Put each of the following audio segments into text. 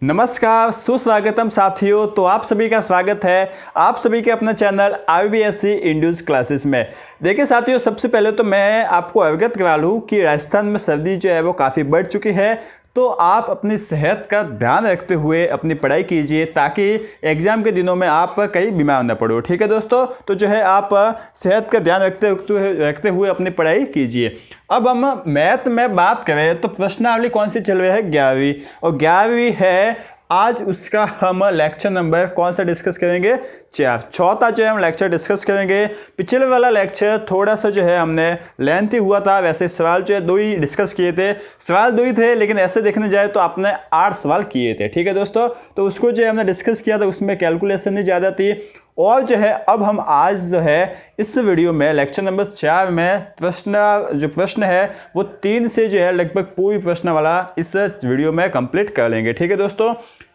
नमस्कार, सुस्वागतम साथियों। तो आप सभी का स्वागत है आप सभी के अपना चैनल IBSC इंड्यूस क्लासेस में। देखिए साथियों, सबसे पहले तो मैं आपको अवगत करा लूँ कि राजस्थान में सर्दी जो है वो काफ़ी बढ़ चुकी है। तो आप अपनी सेहत का ध्यान रखते हुए अपनी पढ़ाई कीजिए ताकि एग्ज़ाम के दिनों में आप कहीं बीमार न पड़ो। ठीक है दोस्तों, तो जो है आप सेहत का ध्यान रखते हुए अपनी पढ़ाई कीजिए। अब हम मैथ में बात करें तो प्रश्नावली कौन सी चल रही है? 11वीं, और 11वीं है। आज उसका हम लेक्चर नंबर कौन सा डिस्कस करेंगे? 4। चौथा जो है हम लेक्चर डिस्कस करेंगे। पिछले वाला लेक्चर थोड़ा सा जो है हमने लेंथी हुआ था, वैसे सवाल जो है 2 ही डिस्कस किए थे। सवाल 2 ही थे, लेकिन ऐसे देखने जाए तो आपने 8 सवाल किए थे। ठीक है दोस्तों, तो उसको जो है हमने डिस्कस किया था, उसमें कैलकुलेशन नहीं ज़्यादा थी। और जो है अब हम आज जो है इस वीडियो में लेक्चर नंबर 4 में प्रश्न है वो 3 से जो है लगभग पूरी प्रश्न वाला इस वीडियो में कंप्लीट कर लेंगे। ठीक है दोस्तों,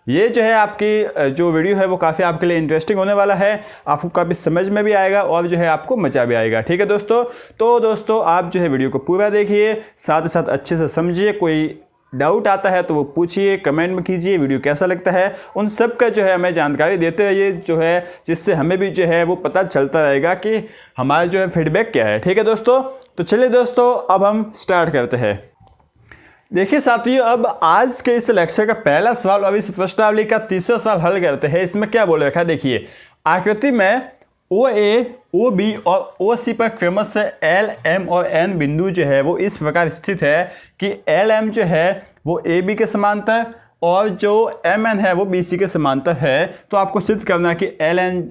ये जो है आपकी जो वीडियो है वो काफ़ी आपके लिए इंटरेस्टिंग होने वाला है। आपको काफ़ी समझ में भी आएगा और जो है आपको मज़ा भी आएगा। ठीक है दोस्तों, तो दोस्तों आप जो है वीडियो को पूरा देखिए, साथ ही साथ अच्छे से समझिए। कोई डाउट आता है तो वो पूछिए, कमेंट में कीजिए, वीडियो कैसा लगता है उन सब का जो है हमें जानकारी देते रहिए, जो है जिससे हमें भी जो है वो पता चलता रहेगा कि हमारा जो है फीडबैक क्या है। ठीक है दोस्तों, तो चलिए दोस्तों अब हम स्टार्ट करते हैं। देखिए साथियों, अब आज के इस लेक्चर का पहला सवाल, अब इस प्रश्नावली का तीसरा सवाल हल करते हैं। इसमें क्या बोल रखा है देखिए, आकृति में OA, OB और OC पर क्रमशः L, M और N बिंदु जो है वो इस प्रकार स्थित है कि LM जो है वो AB के समांतर और जो MN है वो BC के समांतर है। तो आपको सिद्ध करना है कि LN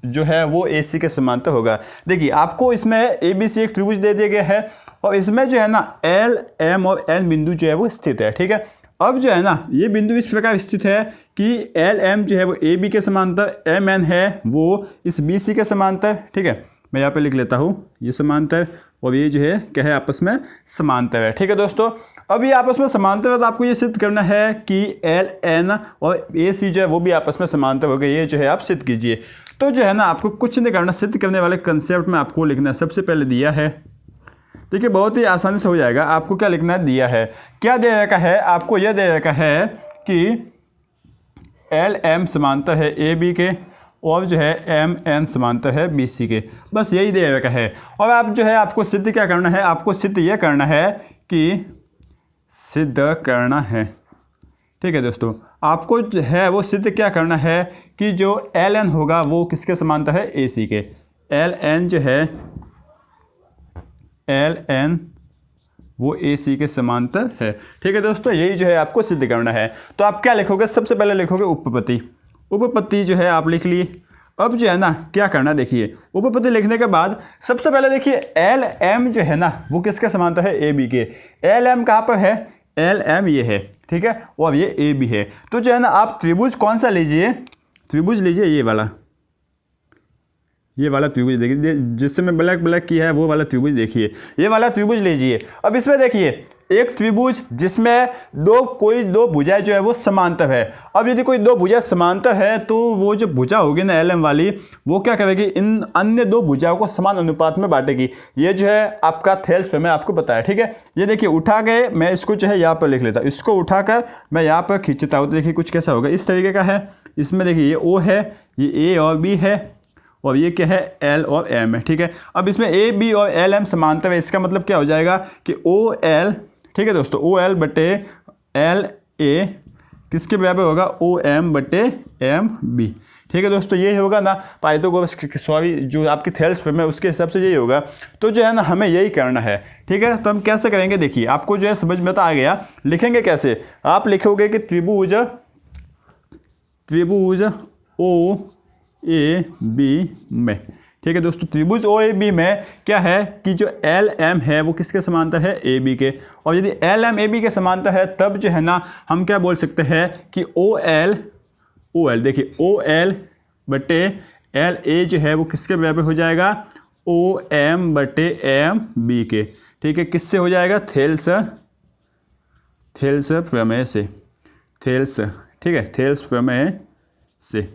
जो है वो AC के समांतर होगा। देखिए आपको इसमें ABC एक त्रिभुज दे दिया गया है और इसमें जो है ना L, M और N बिंदु जो है वो स्थित है। ठीक है, अब जो है ना ये बिंदु इस प्रकार स्थित है कि LM जो है वो AB के समांतर, MN है वो इस BC के समांतर। ठीक है, मैं यहाँ पे लिख लेता हूँ ये समांतर और ये जो है क्या है आपस में समांतर है। ठीक है दोस्तों, अब ये आपस में समांतर है तो आपको ये सिद्ध करना है कि LN और AC जो है वो भी आपस में समांतर हो गए। ये जो है आप सिद्ध कीजिए। तो जो है ना आपको कुछ नहीं करना, सिद्ध करने वाले कंसेप्ट में आपको लिखना है। सबसे पहले दिया है, देखिए बहुत ही आसानी से हो जाएगा। आपको क्या लिखना है? दिया है, क्या दे रखा है? आपको यह दे रखा है कि LM समांतर है AB के और जो है MN समांतर है BC के। बस यही दे रखा है। और आप जो है आपको सिद्ध क्या करना है? आपको सिद्ध यह करना है कि सिद्ध करना है। ठीक है दोस्तों, आपको जो है वो सिद्ध क्या करना है कि जो LN होगा वो किसके समांतर है? AC के। LN जो है LN वो AC के समांतर है। ठीक है दोस्तों, यही जो है आपको सिद्ध करना है। तो आप क्या लिखोगे? सबसे पहले लिखोगे उपपत्ति। उपपत्ति जो है आप लिख लिए। अब जो है ना क्या करना, देखिए उपपत्ति लिखने के बाद सबसे पहले देखिए LM जो है ना वो किसके समांतर है? AB के। LM कहाँ पर है? LM ये है। ठीक है, और ये AB है। तो जो है ना आप त्रिभुज कौन सा लीजिए? त्रिभुज लीजिए ये वाला त्रिभुज देखिए, जिससे मैं ब्लैक किया है वो वाला त्रिभुज देखिए, ये वाला त्रिभुज लीजिए। अब इसमें देखिए एक त्रिभुज जिसमें कोई दो भुजाएं जो है वो समांतर है। अब यदि कोई दो भुजा समांतर है तो वो जो भुजा होगी ना LM वाली, वो क्या करेगी? इन अन्य दो भुजाओं को समान अनुपात में बांटेगी। ये जो है आपका थेल्स प्रमेय आपको बताया। ठीक है, ये देखिए उठा के मैं इसको जो है यहाँ पर लिख लेता हूँ, इसको उठाकर मैं यहाँ पर खींचता हूँ तो देखिए कुछ कैसा होगा, इस तरीके का है। इसमें देखिए ये O है, ये A और B है और ये क्या है? L और M है। ठीक है, अब इसमें A, B और LM समांतर है। इसका मतलब क्या हो जाएगा कि OL, ठीक है दोस्तों, OL बटे LA किसके बराबर होगा? OM बटे MB। ठीक है दोस्तों, ये होगा ना पाइथागोरस जो आपकी थेल्स प्रमेय उसके हिसाब से यही होगा। तो जो है ना हमें यही करना है। ठीक है, तो हम कैसे करेंगे? देखिए आपको जो है समझ में तो आ गया। लिखेंगे कैसे? आप लिखोगे कि त्रिभुज OAB में। ठीक है दोस्तों, त्रिभुज OAB में क्या है कि जो LM है वो किसके समांतर है? AB के। और यदि LM AB के समांतर है तब जो है ना हम क्या बोल सकते हैं कि OL देखिए OL बटे LA जो है वो किसके बराबर हो जाएगा? OM बटे MB के। ठीक है, किससे हो जाएगा? थेल्स प्रमेय से। ठीक है, थेल्स प्रमेय से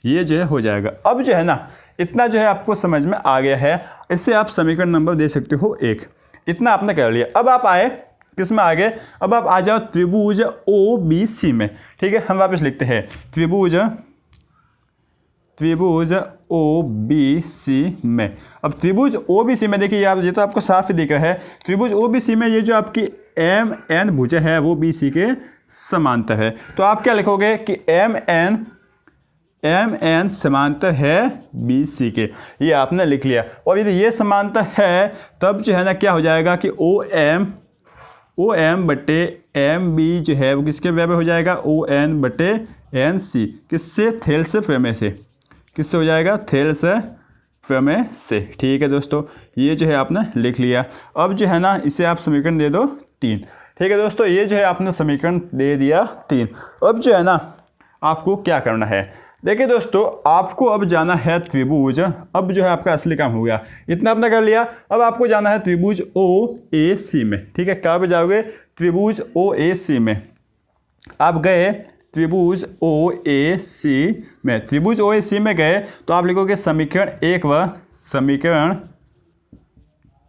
ये जो है हो जाएगा। अब जो है ना इतना जो है आपको समझ में आ गया है। इससे आप समीकरण नंबर दे सकते हो 1। इतना आपने कर लिया। अब आप आए किस में आ गए। अब आप आ जाओ त्रिभुज ओ बी सी में, ठीक है। हम वापस लिखते हैं त्रिभुज ओ बी सी में। अब त्रिभुज ओ बी सी में देखिए आप, ये तो आपको साफ ही दिख रहा है, त्रिभुज ओ बी सी में ये जो आपकी एम एन भुजा है वो बी सी के समांतर है। तो आप क्या लिखोगे कि एम एन समांतर है बी सी के, ये आपने लिख लिया। और यदि ये समांतर है तब जो है ना क्या हो जाएगा कि ओ एम बटे एम बी जो है वो किसके बराबर हो जाएगा, ओ एन बटे एन सी। किससे, थेल्स प्रमेय से। किससे हो जाएगा, थेल्स प्रमेय से। ठीक है दोस्तों, ये जो है आपने लिख लिया। अब जो है ना इसे आप समीकरण दे दो 3। ठीक है दोस्तों, ये जो है आपने समीकरण दे दिया 3। अब जो है ना आपको क्या करना है, देखिए दोस्तों आपको अब जाना है त्रिभुज, अब जो है आपका असली काम हो गया, इतना आपने कर लिया। अब आपको जाना है त्रिभुज ओ ए सी में। ठीक है, कहाँ पे जाओगे, त्रिभुज ओ ए सी में। आप गए त्रिभुज ओ ए सी में, त्रिभुज ओ ए सी में गए तो आप लिखोगे समीकरण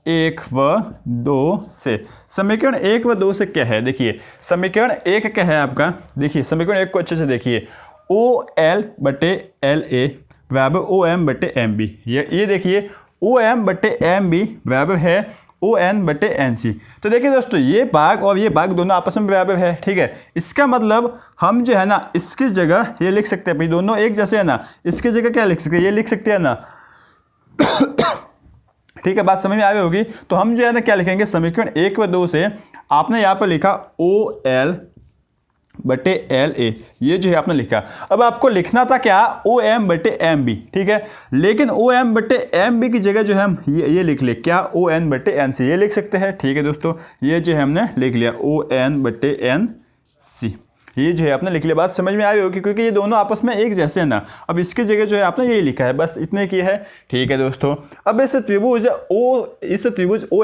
1 व 2 से। समीकरण 1 व 2 से क्या है, देखिए समीकरण 1 क्या है आपका, देखिए समीकरण 1 को अच्छे से देखिए, ओ एल बटे एल ए बराबर ओ एम बटे एम बी। ये देखिए ओ एम बटे एम बी बराबर है ओ एन बटे एन सी। तो देखिए दोस्तों ये भाग और ये भाग दोनों आपस में बराबर है। ठीक है, इसका मतलब हम जो है ना इसकी जगह ये लिख सकते हैं, भाई दोनों एक जैसे है ना, इसकी जगह क्या लिख सकते हैं, ये लिख सकते हैं ना। ठीक है, बात समझ में आ गई होगी। तो हम जो है ना क्या लिखेंगे, समीकरण 1 व 2 से आपने यहाँ पर लिखा ओ एल बटे एल ए, ये जो है आपने लिखा। अब आपको लिखना था क्या, ओ एम बटे एम बी। ठीक है, लेकिन ओ एम बटे एम बी की जगह जो है हम ये लिख ले क्या, ओ एन बटे एन सी, ये लिख सकते हैं। ठीक है दोस्तों, ये जो है हमने लिख लिया ओ एन बटे एन सी, ये जो है आपने लिख लिया। बात समझ में आई होगी क्योंकि ये दोनों आपस में एक जैसे हैं ना। अब इसकी जगह जो है आपने यही लिखा है, बस इतने की है। ठीक है दोस्तों, अब इस त्रिभुज ओ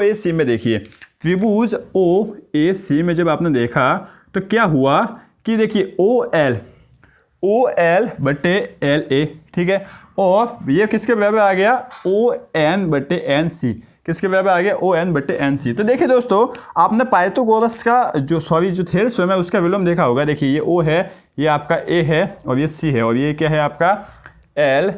ए सी में देखिए, त्रिभुज ओ ए सी में जब आपने देखा तो क्या हुआ कि देखिए ओ एल बटे एल ए। ठीक है, और ये किसके बराबर आ गया, ओ एन बटे एन सी। किसके बराबर आ गया, ओ एन बटे एन सी। तो देखिए दोस्तों आपने पाइथागोरस का जो थेल्स प्रमेय उसका विलोम देखा होगा। देखिए ये ओ है, ये आपका ए है और ये सी है, और ये क्या है आपका एल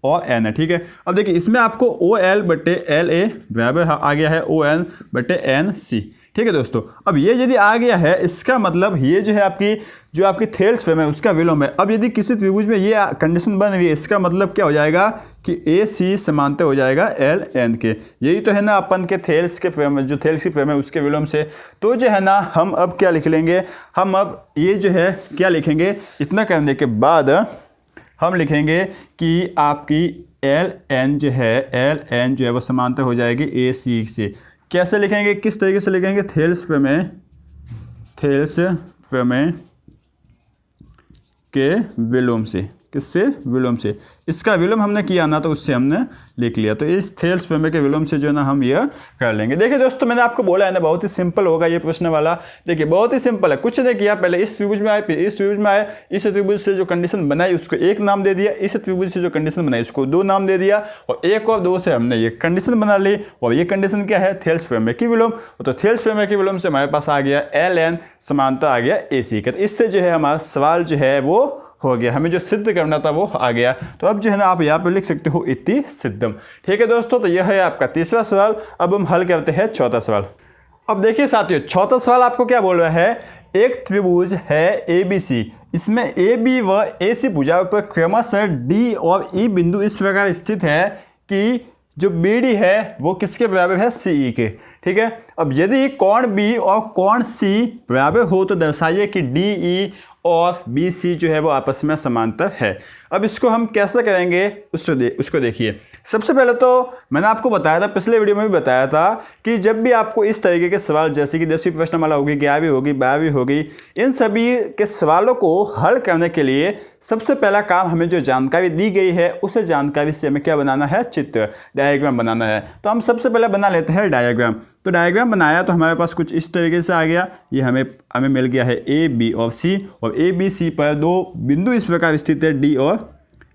और एन है। ठीक है, अब देखिए इसमें आपको ओ एल बटे एल ए बराबर आ गया है ओ एन बटे एन सी। ठीक है दोस्तों, अब ये यदि आ गया है इसका मतलब ये जो है आपकी थेल्स प्रमेय उसका विलोम है। अब यदि किसी त्रिभुज में ये कंडीशन बन रही है, इसका मतलब क्या हो जाएगा कि ए सी समांतर हो जाएगा एल एन के। यही तो है ना अपन के थेल्स के प्रमेय, जो थेल्स की प्रमेय उसके विलोम से। तो जो है ना हम अब क्या लिख लेंगे, हम अब ये जो है क्या लिखेंगे, इतना करने के बाद हम लिखेंगे कि आपकी एल एन जो है वो समांतर हो जाएगी ए सी से। कैसे लिखेंगे, किस तरीके से लिखेंगे, थेल्स प्रमेय के विलोम से। किससे, विलोम से। इसका विलोम हमने किया ना तो उससे हमने लिख लिया। तो इस थेल्स प्रमेय के विलोम से जो है ना हम यह कर लेंगे। देखिए दोस्तों मैंने आपको बोला है ना बहुत ही सिंपल होगा ये प्रश्न वाला। देखिए बहुत ही सिंपल है, कुछ नहीं किया, पहले इस त्रिभुज में आए, फिर इस त्रिभुज में आए, इस त्रिभुज से जो कंडीशन बनाई उसको 1 नाम दे दिया, इस त्रिभुज से जो कंडीशन बनाई उसको 2 नाम दे दिया, और 1 और 2 से हमने ये कंडीशन बना ली। और ये कंडीशन क्या है, थेल्स प्रमेय की विलोम। तो थेल्स प्रमेय की विलोम से हमारे पास आ गया एल एन समांतर आ गया ए सी का। तो इससे जो है हमारा सवाल जो है वो हो गया, हमें जो सिद्ध करना था वो आ गया। तो अब जो है ना आप यहाँ पे लिख सकते हो इति सिद्धम। ठीक है दोस्तों, तो यह है आपका तीसरा सवाल। अब हम हल करते हैं चौथा सवाल। अब देखिए साथियों, चौथा सवाल आपको क्या बोल रहा है, एक त्रिभुज है ए बी सी, इसमें ए बी व ए सी भुजाओं पर क्रमशः डी और ई बिंदु इस प्रकार स्थित है कि जो बी डी है वो किसके बराबर है, सी ई के। ठीक है, अब यदि कोण बी और कोण सी बराबर हो तो दर्शाइए कि डी ई और बी सी जो है वो आपस में समांतर है। अब इसको हम कैसे करेंगे उसको देखिए। सबसे पहले तो मैंने आपको बताया था, पिछले वीडियो में भी बताया था कि जब भी आपको इस तरीके के सवाल जैसे कि 10वीं प्रश्नमाला होगी, 11वीं होगी, 12वीं होगी, इन सभी के सवालों को हल करने के लिए सबसे पहला काम हमें जो जानकारी दी गई है उस जानकारी से हमें क्या बनाना है, चित्र, डायग्राम बनाना है। तो हम सबसे पहले बना लेते हैं डायग्राम। तो डायग्राम बनाया तो हमारे पास कुछ इस तरीके से आ गया। ये हमें मिल गया है ए बी और सी, और ए बी सी पर 2 बिंदु इस प्रकार स्थित है डी और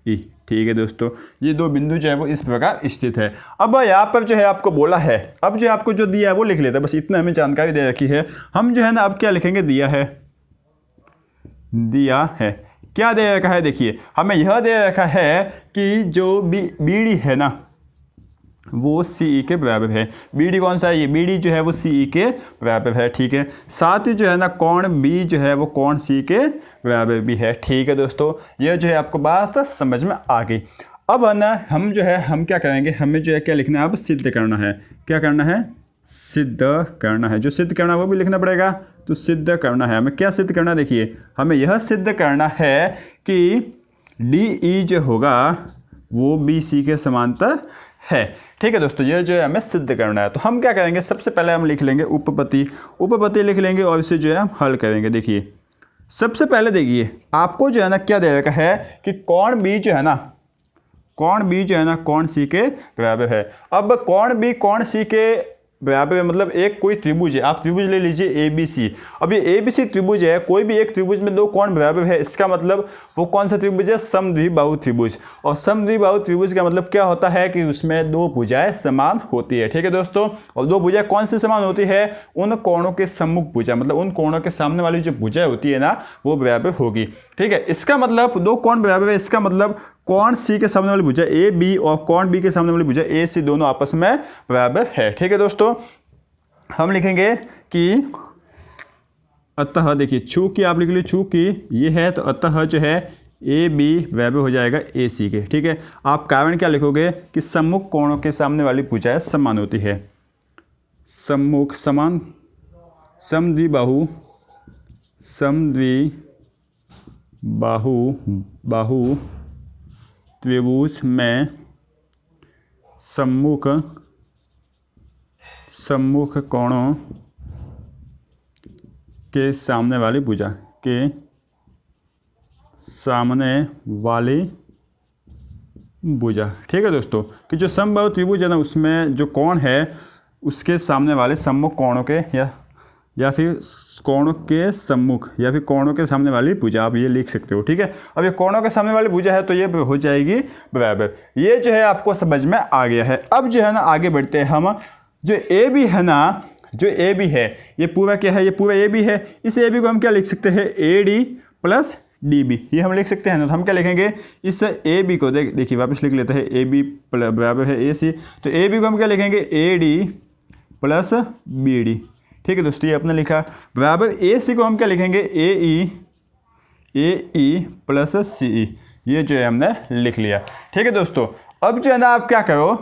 ई। ठीक है दोस्तों, ये दो बिंदु जो है वो इस प्रकार स्थित है। अब यहाँ पर जो है आपको बोला है, अब जो आपको जो दिया है वो लिख लेते हैं, बस इतना हमें जानकारी दे रखी है। हम जो है ना अब क्या लिखेंगे, दिया है, दिया है, क्या दे रखा है, देखिए हमें यह दे रखा है कि जो बी डी है ना वो सी ई के बराबर है। बी डी कौन सा है, ये बी डी जो है वो सी ई के बराबर है, ठीक है। साथ ही जो है ना कोण बी जो है वो कोण सी के बराबर भी है, ठीक है दोस्तों। यह जो है आपको बात समझ में आ गई। अब है ना हम जो है हम क्या करेंगे, हमें जो है क्या लिखना है, अब सिद्ध करना है। क्या करना है, सिद्ध करना है। जो सिद्ध करना है वो भी लिखना पड़ेगा, तो सिद्ध करना है। हमें क्या सिद्ध करना है, देखिए हमें यह सिद्ध करना है कि डी ई जो होगा वो बी सी के समांतर है, ठीक है दोस्तों। ये जो है हमें सिद्ध करना है। तो हम क्या करेंगे, सबसे पहले हम लिख लेंगे उपपत्ति, उपपत्ति लिख लेंगे और इसे जो है हम हल करेंगे। देखिए सबसे पहले देखिए आपको जो है ना क्या दे रखा है कि कोण बी जो है ना, कोण बी जो है ना कोण सी के बराबर है। अब कोण बी कोण सी के बराबर है, मतलब एक कोई त्रिभुज है, आप त्रिभुज ले लीजिए ए बी सी। अब ये ए बी सी त्रिभुज है, कोई भी एक त्रिभुज में दो कोण बराबर है, इसका मतलब वो कौन सा त्रिभुज है, समद्विबाहु त्रिभुज। और समद्विबाहु त्रिभुज का मतलब क्या होता है कि उसमें दो भुजाएं समान होती है, ठीक है दोस्तों। और दो भुजाएं कौन सी समान होती है, उन कोणों के सम्मुख भुजा, मतलब उन कोणों के सामने वाली जो भुजा होती है ना वो बराबर होगी, ठीक है। इसका मतलब दो कोण बराबर है, इसका मतलब कोण सी के सामने वाली भुजा ए बी और कोण बी के सामने वाली भुजा ए सी दोनों आपस में बराबर है, ठीक है दोस्तों। हम लिखेंगे कि अतः, देखिए चूंकि आप लिख लीजिए चूंकि ये है तो अतः जो है ए बी बराबर हो जाएगा ए सी के, ठीक है। आप कारण क्या लिखोगे कि सम्मुख कोणों के सामने वाली भुजाएं समान होती है, सम्मुख समान, समद्विबाहु, समद्विबाहु त्रिभुज में सम्मुख कोणों के सामने वाली भुजा के सामने वाली भुजा, ठीक है दोस्तों। कि जो समबाहु त्रिभुज है ना उसमें जो कोण है उसके सामने वाले सम्मुख कोणों के या फिर कोणों के सम्मुख या फिर कोणों के सामने वाली भुजा, आप ये लिख सकते हो, ठीक है। अब ये कोणों के सामने वाली भुजा है तो ये हो जाएगी बराबर। ये जो है आपको समझ में आ गया है। अब जो है ना आगे बढ़ते हैं हम। जो ए बी है ना, जो ए बी है ये पूरा क्या है, ये पूरा ए बी है। इस ए बी को हम क्या लिख सकते हैं, A D plus D B, ये हम लिख सकते हैं ना। तो हम क्या लिखेंगे, इस ए बी को देखिए वापस लिख लेते हैं, ए बी बराबर है ए सी। तो ए बी को हम क्या लिखेंगे, A D plus B D, ठीक है दोस्तों। ये अपने लिखा बराबर ए सी को हम क्या लिखेंगे, ए ई प्लस सी ई, ये जो है हमने लिख लिया, ठीक है दोस्तों। अब जो है ना आप क्या करो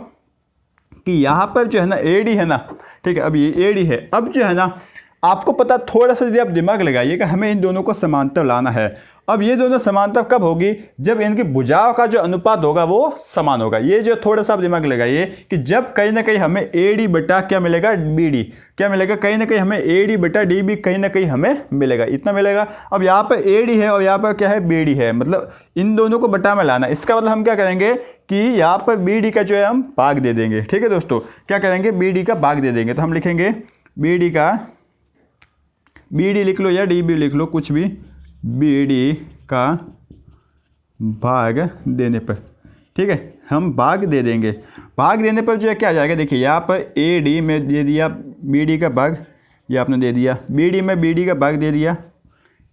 कि यहाँ पर जो है ना ए डी है ना, ठीक है, अब ये ए डी है। अब जो है ना आपको पता, थोड़ा सा यदि आप दिमाग लगाइएगा, हमें इन दोनों को समांतर लाना है। अब ये दोनों समांतर कब होगी, जब इनकी भुजाओं का जो अनुपात होगा वो समान होगा। ये जो थोड़ा सा आप दिमाग लगाइए कि जब कहीं ना कहीं हमें ए डी बटा क्या मिलेगा, बी डी क्या मिलेगा, कहीं ना कहीं हमें ए डी बटा डी बी कहीं ना कहीं हमें मिलेगा, इतना मिलेगा। अब यहाँ पर ए डी है और यहाँ पर क्या है, बी डी है, मतलब इन दोनों को बटा में लाना। इसका मतलब हम क्या करेंगे कि यहाँ पर बी डी का जो है हम भाग दे देंगे, ठीक है दोस्तों। क्या करेंगे, बी डी का भाग दे देंगे। तो हम लिखेंगे बी डी का, बी डी लिख लो या डी बी लिख लो, कुछ भी, बी डी का भाग देने पर, ठीक है, हम भाग दे देंगे। भाग देने पर जो है क्या आ जाएगा, देखिए यहाँ पर ए डी में दे दिया बी डी का भाग, ये आपने दे दिया, बी डी में बी डी का भाग दे दिया,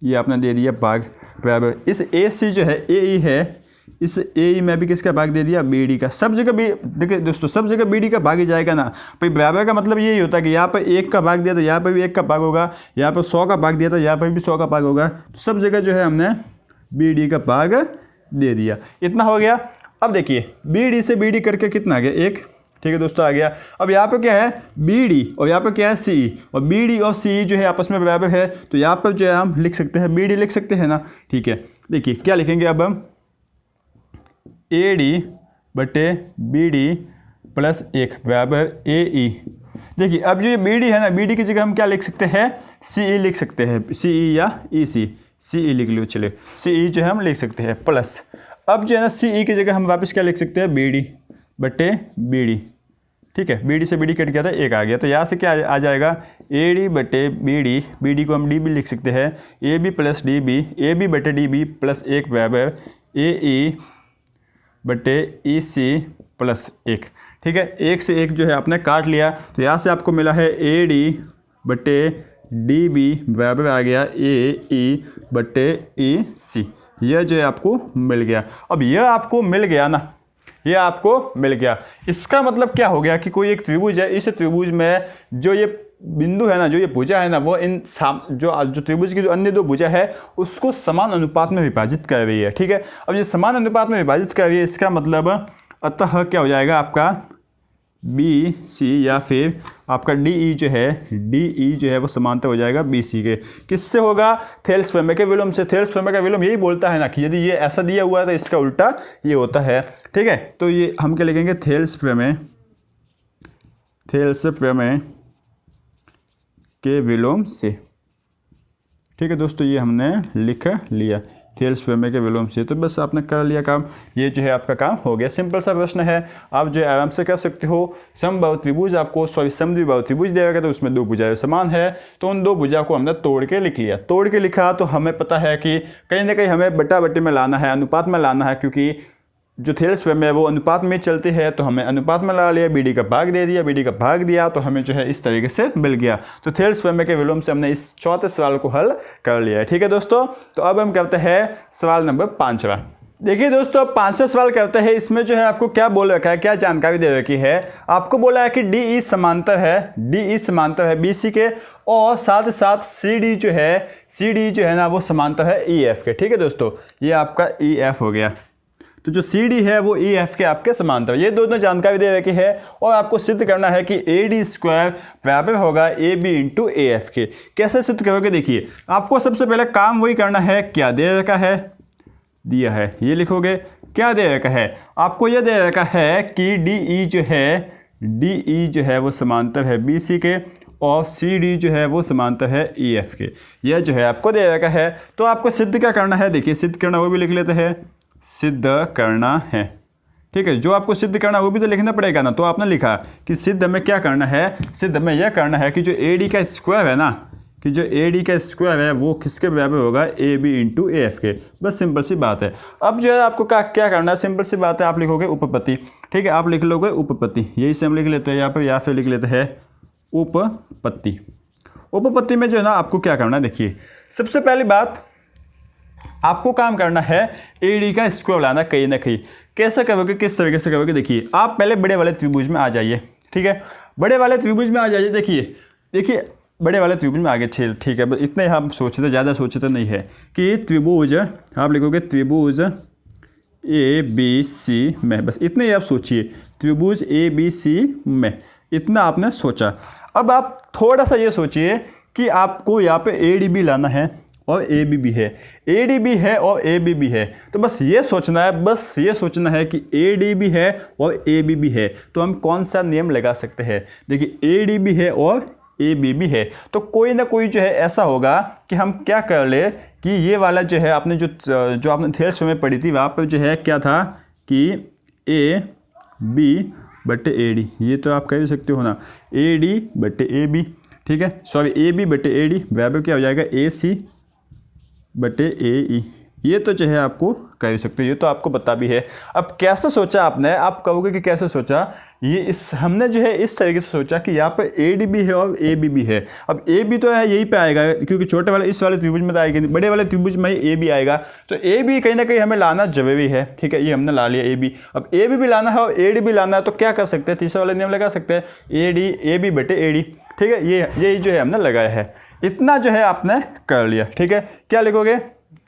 ये आपने दे दिया भाग बराबर। इस ए सी जो है ए ई है, इस ए ई में भी किसका भाग दे दिया, बी डी का। सब जगह बी, देखिए दोस्तों सब जगह बी डी का भाग ही जाएगा ना। भाई बराबर का मतलब यही होता है कि यहाँ पर 1 का भाग दिया तो यहाँ पर भी 1 का भाग होगा, यहाँ पर 100 का भाग दिया तो यहाँ पर भी 100 का भाग होगा। तो सब जगह जो है हमने बी डी का भाग दे दिया, इतना हो गया। अब देखिए बी डी से बी डी करके कितना आ गया, 1, ठीक है दोस्तों आ गया। अब यहाँ पर क्या है, बी डी और यहाँ पर क्या है सी ई, और बी डी और सी ई जो है आपस में बराबर है, तो यहाँ पर जो है हम लिख सकते हैं बी डी लिख सकते हैं ना, ठीक है। देखिए क्या लिखेंगे अब हम, ए डी बटे बी डी प्लस 1 बराबर ए ई। देखिए अब जो ये बी डी है ना, बी डी की जगह हम क्या लिख सकते हैं, सी ई लिख सकते हैं, सी ई या ई सी, सी ई लिख लो, चले सी ई जो है हम लिख सकते हैं प्लस। अब जो है ना सी ई की जगह हम वापस क्या लिख सकते हैं, बी डी बटे बी डी, ठीक है। बी डी से बी डी कट गया था, 1 आ गया, तो यहाँ से क्या आ जाएगा, ए डी बटे बी डी, बी डी को हम डी बी लिख सकते हैं, A B plus D B, A B बटे डी बी प्लस 1 बराबर ए ई बटे ई सी प्लस 1। ठीक है, 1 से 1 जो है आपने काट लिया, तो यहाँ से आपको मिला है ए डी बटे डी बी बराबर आ गया ए ई बटे ई सी। यह जो है आपको मिल गया। अब यह आपको मिल गया ना, यह आपको मिल गया, इसका मतलब क्या हो गया कि कोई एक त्रिभुज है, इस त्रिभुज में जो ये बिंदु है ना, जो ये भुजा है ना, वो इन जो त्रिभुज की जो अन्य दो भुजा है उसको समान अनुपात में विभाजित कर रही है। ठीक है, अब ये समान अनुपात में विभाजित कर रही है, इसका मतलब अतः क्या हो जाएगा आपका बी सी या फिर आपका डी ई जो है वो समांतर हो जाएगा बी सी के। किससे होगा? थेल्स प्रमेय के विलोम से। थेल्स प्रमेय का विलोम यही बोलता है ना कि यदि ये ऐसा दिया हुआ है तो इसका उल्टा ये होता है। ठीक है, तो ये हम क्या लिखेंगे? थेल्स प्रमेय के विलोम से। ठीक है दोस्तों, ये हमने लिख लिया थेल्स प्रमेय के विलोम से। तो बस आपने कर लिया काम, ये जो है आपका काम हो गया। सिंपल सा प्रश्न है, आप जो है आराम से कर सकते हो। समबाहु त्रिभुज आपको समद्विबाहु त्रिभुज देगा, तो उसमें दो भुजाएं समान है, तो उन दो भुजा को हमने तोड़ के लिख लिया। तोड़ के लिखा तो हमें पता है कि कहीं ना कहीं हमें बटा बटी में लाना है, अनुपात में लाना है, क्योंकि जो थेल्स प्रमेय है वो अनुपात में चलती है, तो हमें अनुपात में ला लिया, बीडी का भाग दे दिया, बीडी का भाग दिया, तो हमें जो है इस तरीके से मिल गया। तो थेल्स प्रमेय के विलोम से हमने इस चौथे सवाल को हल कर लिया है। ठीक है दोस्तों, तो अब हम करते हैं सवाल नंबर 5वां। देखिए दोस्तों, 5वां सवाल करते हैं। इसमें जो है आपको क्या बोल रखा है, क्या जानकारी दे रखी है? आपको बोला है कि डी ई समांतर है बी सी के, और साथ साथ सी डी जो है ना वो समांतर है ई एफ के। ठीक है दोस्तों, ये आपका ई एफ हो गया। तो जो सी डी है वो ई एफ के आपके समांतर, ये दोनों जानकारी दे रखी है। और आपको सिद्ध करना है कि ए डी स्क्वायर बराबर होगा A B into A F के। कैसे सिद्ध करोगे? देखिए, आपको सबसे पहले काम वही करना है, क्या दे रखा है, दिया है, ये लिखोगे। क्या दे रखा है? आपको यह दे रखा है कि डी ई जो है वो समांतर है बी सी के, और सी डी जो है वो समांतर है ई एफ के। यह जो है आपको दे रखा है। तो आपको सिद्ध क्या करना है? देखिए, सिद्ध करना वो भी लिख लेते हैं, सिद्ध करना है। ठीक है, जो आपको सिद्ध करना वो भी तो लिखना पड़ेगा ना। तो आपने लिखा कि सिद्ध में क्या करना है? सिद्ध में यह करना है कि जो ए डी का स्क्वायर है ना, कि जो ए डी का स्क्वायर है वो किसके बराबर होगा? A B into A F के। बस सिंपल सी बात है। अब जो है आपको क्या करना है? सिंपल सी बात है, आप लिखोगे उपपत्ति। ठीक है, आप लिख लोगे उपपत्ति, यही से हम लिख लेते हैं यहाँ पर, या फिर लिख लेते हैं उपपत्ति। उपपत्ति में जो है ना आपको क्या करना है? देखिए, सबसे पहली बात आपको काम करना है ए डी का स्क्वायर लाना कहीं ना कहीं। कैसे करोगे, किस तरीके से करोगे? देखिए, आप पहले बड़े वाले त्रिभुज में आ जाइए। ठीक है, बड़े वाले त्रिभुज में आ जाइए। देखिए बड़े वाले त्रिभुज में आगे छेल। ठीक है, बस इतने हम सोचते, ज़्यादा सोचते नहीं है कि त्रिभुज, आप लिखोगे त्रिभुज ए बी सी में, बस इतने ही आप सोचिए, त्रिभुज ए बी सी में, इतना आपने सोचा। अब आप थोड़ा सा ये सोचिए कि आपको यहाँ पे ए डी बी लाना है और ए बी भी है, ए डी बी है और ए बी भी है। तो बस ये सोचना है, कि ए डी बी है और ए बी भी है, तो हम कौन सा नियम लगा सकते हैं? देखिए, ए डी बी है और ए बी भी है, तो कोई ना कोई जो है ऐसा होगा कि हम क्या कर ले कि ये वाला जो है आपने जो आपने थेल्स में पढ़ी थी, वहाँ पर जो है क्या था कि ए बी बटे ए डी, ये तो आप कह सकते हो ना, ए डी बटे ए बी। ठीक है, सॉरी, ए बी बटे ए डी बराबर क्या हो जाएगा? ए सी बटे ए ई। ये तो जो है आपको कह सकते हो, ये तो आपको पता भी है। अब कैसे सोचा आपने? आप कहोगे कि कैसे सोचा? हमने जो है इस तरीके से सोचा कि यहाँ पर ए डी बी है और ए बी भी है। अब ए बी तो है यहीं पे आएगा, क्योंकि छोटे वाले इस वाले त्रिभुज में तो आएगा नहीं, बड़े वाले त्रिभुज में ही ए बी आएगा। तो ए बी कहीं ना कहीं हमें लाना जरूरी है। ठीक है, ये हमने ला लिया ए बी। अब ए बी भी लाना है और ए डी भी लाना है, तो क्या कर सकते हैं? तीसरा वाला नियम लगा सकते हैं, ए बी बटे ए डी। ठीक है, ये जो है हमने लगाया है। इतना जो है आपने कर लिया। ठीक है, क्या लिखोगे?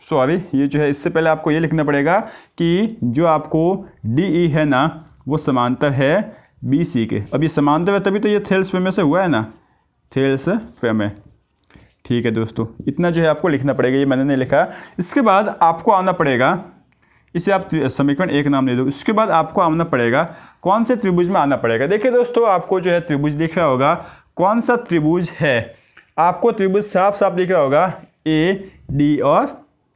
सॉरी, ये जो है इससे पहले आपको ये लिखना पड़ेगा कि जो आपको डी ई है ना वो समांतर है बी सी के। अब ये समांतर है तभी तो ये थेल्स प्रमेय से हुआ है ना, थेल्स प्रमेय। ठीक है दोस्तों, इतना जो है आपको लिखना पड़ेगा, ये मैंने नहीं लिखा। इसके बाद आपको आना पड़ेगा, इसे आप समीकरण 1 नाम ले दो। इसके बाद आपको आना पड़ेगा कौन से त्रिभुज में आना पड़ेगा। देखिए दोस्तों, आपको जो है त्रिभुज दिख रहा होगा, कौन सा त्रिभुज है? आपको त्रिभुज साफ साफ दिख रहा होगा, ए डी और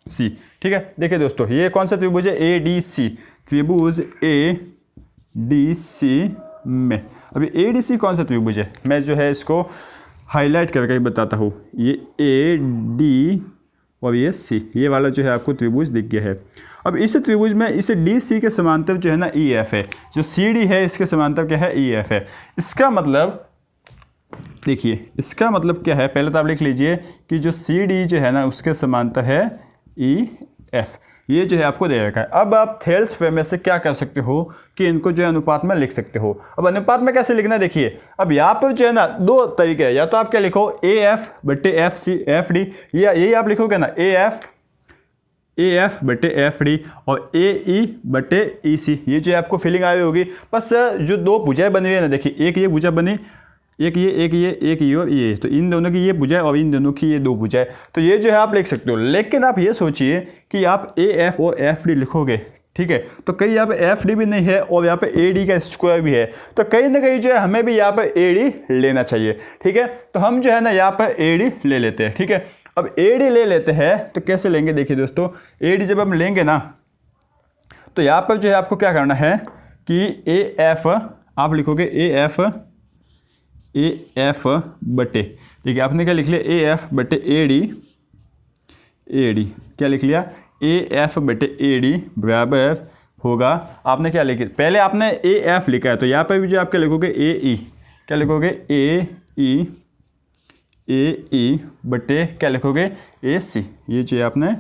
सी। ठीक है, देखिए दोस्तों, ये कौन सा त्रिभुज है? ए डी सी, त्रिभुज ए डी सी में। अभी ए डी सी कौन सा त्रिभुज है? मैं जो है इसको हाईलाइट करके बताता हूँ। ये ए डी और ये सी, ये वाला जो है आपको त्रिभुज दिख गया है। अब इस त्रिभुज में इस डी सी के समांतर जो है ना ई एफ है, जो सी डी है इसके समांतर क्या है ई एफ है। इसका मतलब देखिए, इसका मतलब क्या है, पहले तो आप लिख लीजिए कि जो सी डी जो है ना उसके समांतर है ई एफ, ये जो है आपको दे रखा है। अब आप थेल्स फॉर्म में से क्या कर सकते हो कि इनको जो है अनुपात में लिख सकते हो। अब अनुपात में कैसे लिखना है देखिए, अब यहाँ पर जो है ना दो तरीके हैं, या तो आप क्या लिखो ए एफ बटे एफ सी एफ डी, या यही आप लिखोगे ना ए एफ बटे एफ डी और ए ई बटे ई सी, ये जो आपको फीलिंग आई होगी। बस जो दो भुजाएं बनी हुई है ना, देखिए एक ये भुजा बनी, एक ये और ये, तो इन दोनों की ये भुजाएं और इन दोनों की ये दो भुजाएं, तो ये जो है आप लिख सकते हो। लेकिन आप ये सोचिए कि आप ए एफ और एफ डी लिखोगे, ठीक है, तो कहीं यहाँ पे एफ डी भी नहीं है और यहाँ पे ए डी का स्क्वायर भी है, तो कहीं ना कहीं जो है हमें भी यहाँ पे ए डी लेना चाहिए, ठीक है। तो हम जो है ना यहाँ पर ए डी ले लेते हैं, ठीक है। अब ए डी ले लेते हैं तो कैसे लेंगे, देखिए दोस्तों, ए डी जब हम लेंगे ना तो यहाँ पर जो है आपको क्या करना है कि ए एफ आप लिखोगे ए एफ बटे, ठीक है, आपने क्या लिख लिया ए एफ बटे ए डी, क्या लिख लिया ए एफ बटे ए डी बराबर होगा, आपने क्या लिखा, पहले आपने ए एफ लिखा है तो यहाँ पर भी जो आप क्या लिखोगे ए ई, क्या लिखोगे ए ई बटे क्या लिखोगे ए सी, ये जो है आपने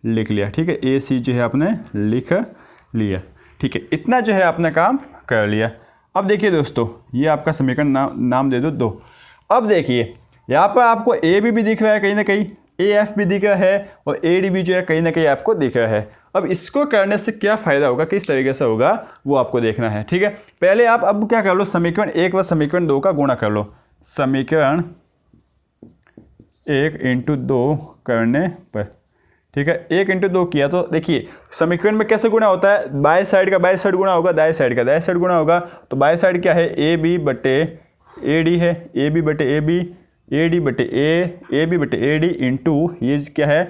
लिख लिया, ठीक है, ए सी जो है आपने लिख लिया, ठीक है। इतना जो है आपने काम कर लिया। अब देखिए दोस्तों, ये आपका समीकरण नाम दे दो 2। अब देखिए यहाँ पर आपको ए भी दिख रहा है कहीं ना कहीं, ए एफ भी दिख रहा है और ए डी भी जो है कहीं ना कहीं आपको दिख रहा है। अब इसको करने से क्या फ़ायदा होगा, किस तरीके से होगा वो आपको देखना है, ठीक है। पहले आप अब क्या कर लो, समीकरण 1 व समीकरण 2 का गुणा कर लो। समीकरण 1 × 2 करने पर, ठीक है, 1 × 2 किया तो देखिए समीकरण में कैसे गुणा होता है, बाय साइड का बाय साइड गुणा होगा, दाएं साइड का दाएं साइड गुणा होगा। तो बाय साइड क्या है, ए बी बटे ए डी है, ए बी बटे ए बी, ए डी बटे ए बी बटे ए डी इंटू ये क्या है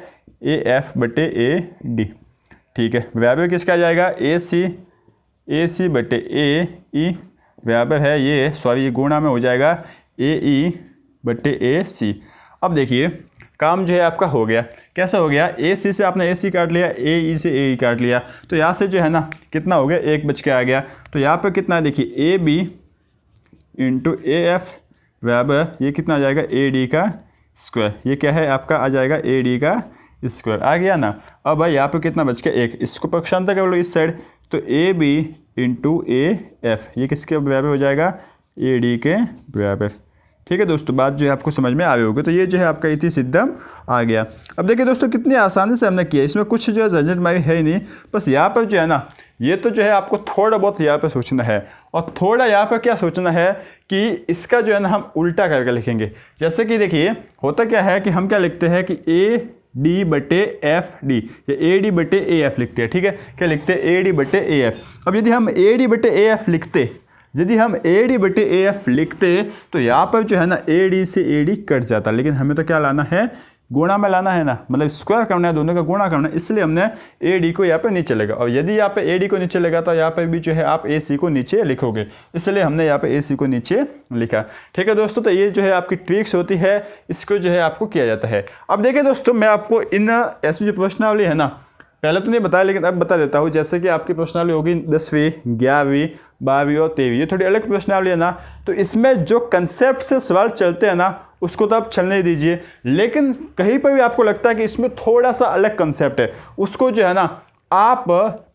ए एफ बटे ए डी, ठीक है, बराबर किसका आ जाएगा ए सी बटे ए ई, बराबर है ये, सॉरी ये गुणा में हो जाएगा ए ई बटे ए सी। अब देखिए काम जो है आपका हो गया, कैसा हो गया, ए सी से आपने ए सी काट लिया, ए ई से ए ई काट लिया, तो यहाँ से जो है ना कितना हो गया, 1 बच के आ गया। तो यहाँ पर कितना है देखिए A B into A F बराबर ये कितना आ जाएगा ए डी का स्क्वायर, ये क्या है आपका आ जाएगा ए डी का स्क्वायर, आ गया ना। अब भाई यहाँ पे कितना बच गया 1, इसको पक्षांतर कर लो इस साइड, तो A B into A F ये किसके बराबर हो जाएगा ए डी के बराबर, ठीक है दोस्तों। बात जो है आपको समझ में आ गई होगी। तो ये जो है आपका इति सिद्धम आ गया। अब देखिए दोस्तों कितनी आसानी से हमने किया, इसमें कुछ जो है झंझट मारी है ही नहीं, बस यहाँ पर जो है ना ये तो जो है आपको थोड़ा बहुत यहाँ पर सोचना है, और थोड़ा यहाँ पर क्या सोचना है कि इसका जो है ना हम उल्टा करके लिखेंगे। जैसे कि देखिए होता क्या है कि हम क्या लिखते हैं कि ए डी बटे एफ डी या ए डी बटे ए एफ लिखते हैं, ठीक है, क्या लिखते हैं ए डी बटे ए एफ। अब यदि हम ए डी बटे ए एफ लिखते, यदि हम ए डी बटे ए एफ लिखते तो यहाँ पर जो है ना ए डी से ए डी कट जाता, लेकिन हमें तो क्या लाना है, गुणा में लाना है ना, मतलब स्क्वायर करना है, दोनों का गुणा करना है, इसलिए हमने ए डी को यहाँ पे नीचे लगा। और यदि यहाँ पे ए डी को नीचे लगा तो यहाँ पे भी जो है आप ए सी को नीचे लिखोगे, इसलिए हमने यहाँ पे ए सी को नीचे लिखा, ठीक है दोस्तों। तो ये जो है आपकी ट्रिक्स होती है, इसको जो है आपको किया जाता है। अब देखिए दोस्तों मैं आपको इन ऐसी जो प्रश्नावली है ना, पहले तो नहीं बताया लेकिन अब बता देता हूँ। जैसे कि आपकी प्रश्नावली होगी 10वीं 11वीं 12वीं और 13वीं, ये थोड़ी अलग प्रश्नावली है ना, तो इसमें जो कंसेप्ट से सवाल चलते हैं ना उसको तो आप चलने दीजिए, लेकिन कहीं पर भी आपको लगता है कि इसमें थोड़ा सा अलग कंसेप्ट है, उसको जो है ना आप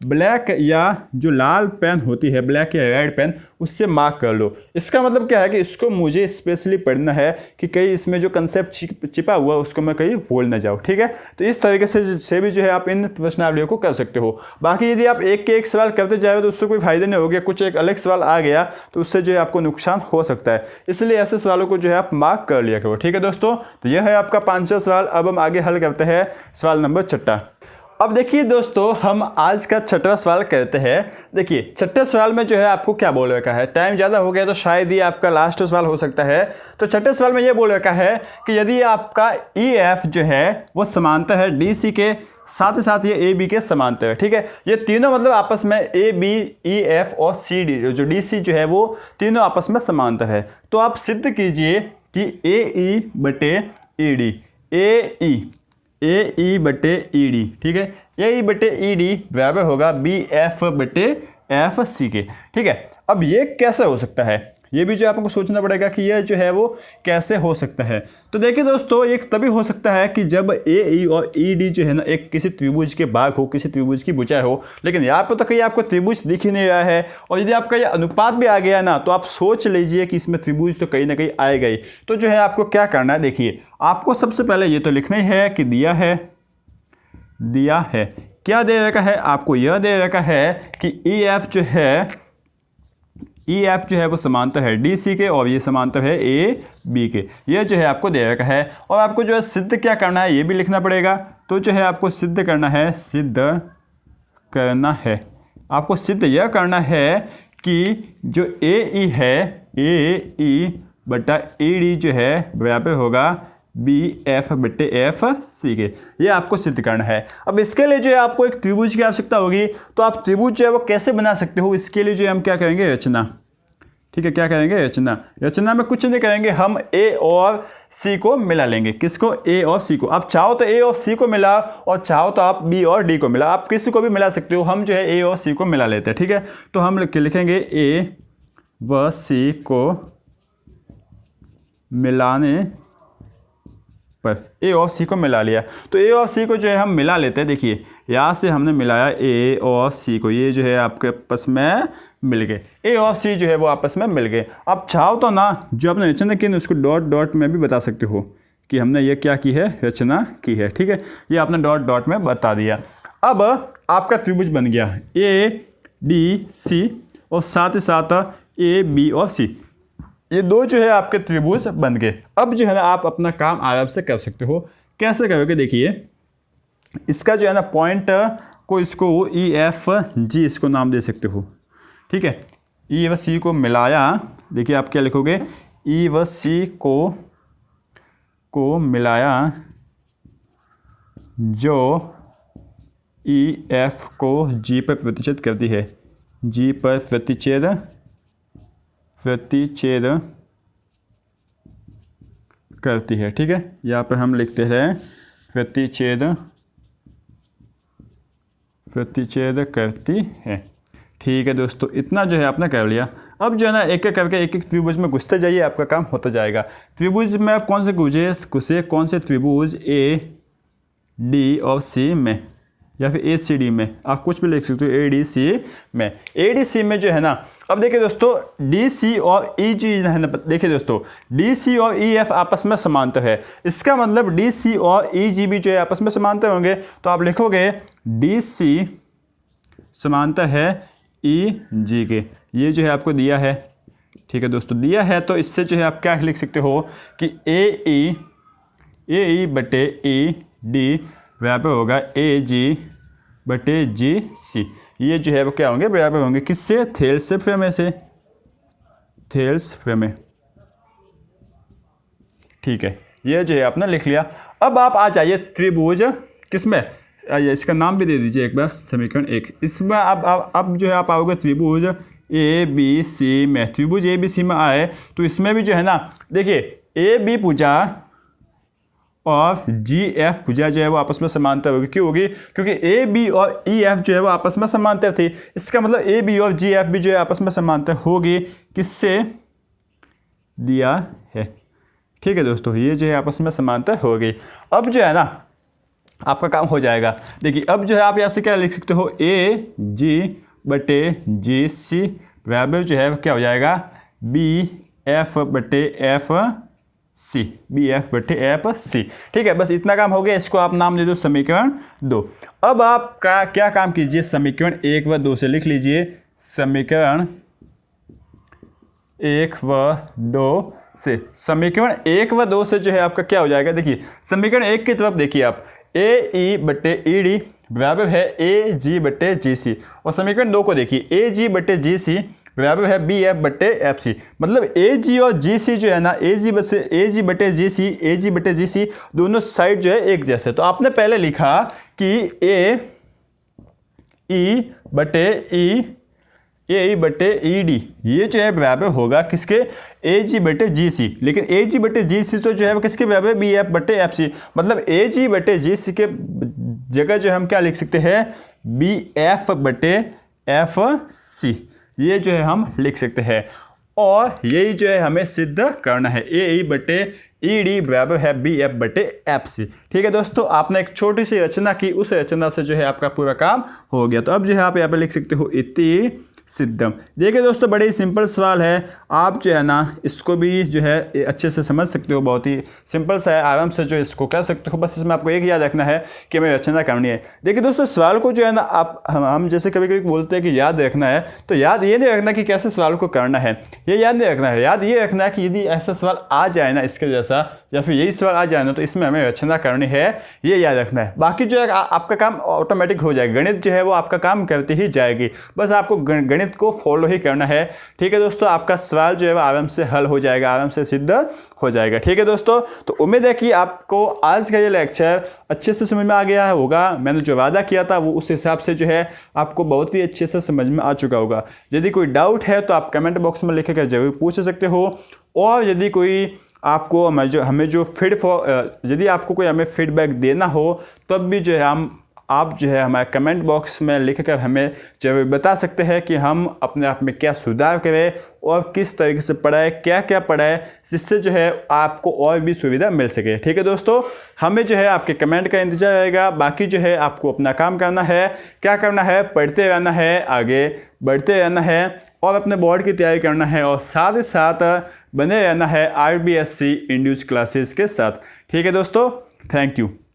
ब्लैक या जो लाल पेन होती है, ब्लैक या रेड पेन, उससे मार्क कर लो। इसका मतलब क्या है कि इसको मुझे स्पेशली पढ़ना है कि कहीं इसमें जो कंसेप्ट छिपा हुआ है उसको मैं कहीं भूल ना जाऊँ, ठीक है। तो इस तरीके से भी जो है आप इन प्रश्नावलियों को कर सकते हो। बाकी यदि आप एक के एक सवाल करते जाओ तो उससे कोई फायदा नहीं हो गया, कुछ एक अलग सवाल आ गया तो उससे जो है आपको नुकसान हो सकता है, इसलिए ऐसे सवालों को जो है आप मार्क कर लिया करो, ठीक है दोस्तों। तो यह है आपका 5वां सवाल। अब हम आगे हल करते हैं सवाल नंबर 6। अब देखिए दोस्तों हम आज का 6वां सवाल करते हैं। देखिए 6ठे सवाल में जो है आपको क्या बोल रखा है, टाइम ज़्यादा हो गया तो शायद ये आपका लास्ट सवाल हो सकता है। तो 6ठे सवाल में ये बोल रखा है कि यदि आपका ई एफ जो है वो समांतर है डी सी के, साथ ही साथ ये ए बी के समांतर है, ठीक है। ये तीनों मतलब आपस में ए बी ई एफ और सी डी जो डी सी जो है वो तीनों आपस में समांतर है। तो आप सिद्ध कीजिए कि ए ई बटे ए डी, ए ई ए ई बटे ई डी, ठीक है। ए ई बटे ई डी बराबर होगा बी एफ बटे एफ सी के, ठीक है। अब ये कैसे हो सकता है, ये भी जो आपको सोचना पड़ेगा कि यह जो है वो कैसे हो सकता है। तो देखिए दोस्तों, एक तभी हो सकता है कि जब ए ई और ई डी जो है ना एक किसी त्रिभुज के भाग हो, किसी त्रिभुज की भुजा हो, लेकिन यहाँ पर तो कहीं आपको त्रिभुज दिख ही नहीं रहा है। और यदि आपका ये अनुपात भी आ गया ना, तो आप सोच लीजिए कि इसमें त्रिभुज तो कहीं ना कहीं आएगा ही। तो जो है आपको क्या करना है, देखिए आपको सबसे पहले ये तो लिखना ही है कि दिया है क्या दे रखा है, आपको यह दे रखा है कि ई एफ जो है वो समांतर है डी सी के, और ये समांतर है ए बी के। यह जो है आपको दे रखा है। और आपको जो है सिद्ध क्या करना है, ये भी लिखना पड़ेगा। तो जो है आपको सिद्ध करना है, आपको सिद्ध यह करना है कि जो ए ई है, ए ई बटा ए डी जो है बराबर होगा बी एफ बटे एफ सी के। ये आपको सिद्ध करना है। अब इसके लिए जो है आपको एक त्रिभुज की आवश्यकता होगी। तो आप त्रिभुज जो है वो कैसे बना सकते हो, इसके लिए जो है हम क्या करेंगे, रचना, ठीक है। क्या करेंगे, रचना में कुछ नहीं करेंगे, हम ए और सी को मिला लेंगे। किसको, ए और सी को। आप चाहो तो ए और सी को मिला, और चाहो तो आप बी और डी को मिला, आप किसी को भी मिला सकते हो। हम जो है ए और सी को मिला लेते हैं, ठीक है। तो हम लिखेंगे ए व सी को मिलाने पर, ए और सी को मिला लिया। तो ए और सी को जो है हम मिला लेते हैं। देखिए यहाँ से हमने मिलाया ए और सी को, ये जो है आपके आपस में मिल गए, ए और सी जो है वो आपस में मिल गए। आप चाहो तो ना जो आपने रचना की ना उसको डॉट डॉट में भी बता सकते हो कि हमने ये क्या की है, रचना की है, ठीक है। ये आपने डॉट डॉट में बता दिया। अब आपका त्रिभुज बन गया ए डी सी और साथ ही साथ ए बी और सी, ये दो जो है आपके त्रिभुज बन गए। अब जो है ना आप अपना काम आराम से कर सकते हो। कैसे करोगे, देखिए इसका जो है ना पॉइंट को, इसको ई एफ जी इसको नाम दे सकते हो, ठीक है। ई व सी को मिलाया, देखिए आप क्या लिखोगे, ई व सी को मिलाया जो ई एफ को जी पर प्रतिच्छेद करती है, जी पर प्रतिच्छेद करती है, ठीक है। यहाँ पर हम लिखते हैं प्रतिच्छेद करती है, ठीक है दोस्तों। इतना जो है आपने कर लिया। अब जो है ना एक एक करके एक एक त्रिभुज में घुसते जाइए, आपका काम होता जाएगा। त्रिभुज में आप कौन से घुसे, कौन से त्रिभुज, ए डी और सी में, या फिर ए सी डी में, आप कुछ भी लिख सकते हो, ए डी सी में। ए डी सी में जो है ना, अब देखिए दोस्तों डी सी और ई जी है ना, देखिए दोस्तों डी सी और ई एफ आपस में समांतर है। इसका मतलब डी सी और ई जी भी जो है आपस में समांतर होंगे। तो आप लिखोगे डी सी समांतर है ई जी के। ये जो है आपको दिया है, ठीक है दोस्तों, दिया है। तो इससे जो है आप क्या लिख सकते हो कि ए ई बटे ई डी बराबर होगा ए जी बटे जी सी। ये जो है वो क्या होंगे, बराबर होंगे किससे, थेल्स प्रमेय से, ठीक है। ये जो है आपने लिख लिया। अब आप आ जाइए त्रिभुज किसमें, इसका नाम भी दे दीजिए एक बार, समीकरण 1। इसमें अब जो है आप आओगे त्रिभुज ए बी सी में। त्रिभुज ए बी सी में आए तो इसमें भी जो है ना, देखिए ए बी भुजा और जी एफ भुजा जो है वो आपस में समांतर होगी। क्यों होगी, क्योंकि ए बी और ई एफ जो है वो आपस में समांतर थी। इसका मतलब ए बी और जी एफ भी जो है आपस में समांतर होगी, किससे, दिया है, ठीक है दोस्तों। ये जो है आपस में समांतर होगी। अब जो है ना आपका काम हो जाएगा। देखिए अब जो है आप यहाँ से क्या लिख सकते हो, ए जी बटे जी सी बराबर जो है क्या हो जाएगा, बी एफ बटे एफ सी, बी एफ बटे एफ सी, ठीक है। बस इतना काम हो गया। इसको आप नाम दे दो समीकरण 2। अब आप क्या काम कीजिए, समीकरण 1 व 2 से लिख लीजिए। समीकरण 1 व 2 से, समीकरण 1 व 2 से जो है आपका क्या हो जाएगा, देखिए समीकरण 1 की तरफ देखिए आप, ए ई बटे ई डी बराबर है ए जी बटे जी सी। और समीकरण 2 को देखिए, ए जी बटे जी सी बराबर है बी एफ बटे एफ सी। मतलब ए जी और जी सी जो है ना, ए जी बटे जी सी दोनों साइड जो है एक जैसे। तो आपने पहले लिखा कि ए ई बटे ई AE/ED, ये जो है बराबर होगा किसके, AG/GC। लेकिन AG/GC तो जो है वो किसके बराबर, BF/FC। मतलब AG/GC के जगह जो हम क्या लिख सकते हैं, BF/FC, ये जो है हम लिख सकते हैं। और यही जो है हमें सिद्ध करना है, AE/ED बराबर है BF/FC। ठीक है दोस्तों, आपने एक छोटी सी रचना की, उस रचना से जो है आपका पूरा काम हो गया। तो अब जो है आप यहाँ पे लिख सकते हो इति सिद्धम। देखिए दोस्तों, बड़े ही सिंपल सवाल है, आप जो है ना इसको भी जो है अच्छे से समझ सकते हो, बहुत ही सिंपल सा है, आराम से जो इसको कर सकते हो। बस इसमें आपको एक याद रखना है कि हमें रचना करनी है। देखिए दोस्तों, सवाल को जो है ना आप हम जैसे कभी कभी बोलते हैं कि याद रखना है, तो याद ये नहीं रखना कि कैसे सवाल को करना है, ये याद नहीं रखना है। याद ये रखना है कि यदि ऐसा सवाल आ जाए ना इसके जैसा, या फिर यही सवाल आ जाए ना, तो इसमें हमें रचना करनी है, ये याद रखना है। बाकी जो है आपका काम ऑटोमेटिक हो जाएगा, गणित जो है वो आपका काम करती ही जाएगी, बस आपको गणित को फॉलो ही करना है। ठीक है दोस्तों, आपका सवाल जो है वो आराम से हल हो जाएगा, आराम से सिद्ध हो जाएगा। ठीक है दोस्तों, तो उम्मीद है कि आपको आज का ये लेक्चर अच्छे से समझ में आ गया होगा। मैंने जो वादा किया था वो उस हिसाब से जो है आपको बहुत ही अच्छे से समझ में आ चुका होगा। यदि कोई डाउट है तो आप कमेंट बॉक्स में लिख कर जरूर पूछ सकते हो। और यदि कोई आपको हमें जो यदि आपको कोई हमें फीडबैक देना हो, तब भी जो है आप जो है हमारे कमेंट बॉक्स में लिखकर हमें जरूर बता सकते हैं कि हम अपने आप में क्या सुधार करें और किस तरीके से पढ़ाएं, क्या क्या पढ़ाएं, जिससे जो है आपको और भी सुविधा मिल सके। ठीक है दोस्तों, हमें जो है आपके कमेंट का इंतजार रहेगा। बाकी जो है आपको अपना काम करना है, क्या करना है, पढ़ते रहना है, आगे बढ़ते रहना है और अपने बोर्ड की तैयारी करना है, और साथ ही साथ बने रहना है RBSC इंड्यूस क्लासेस के साथ। ठीक है दोस्तों, थैंक यू।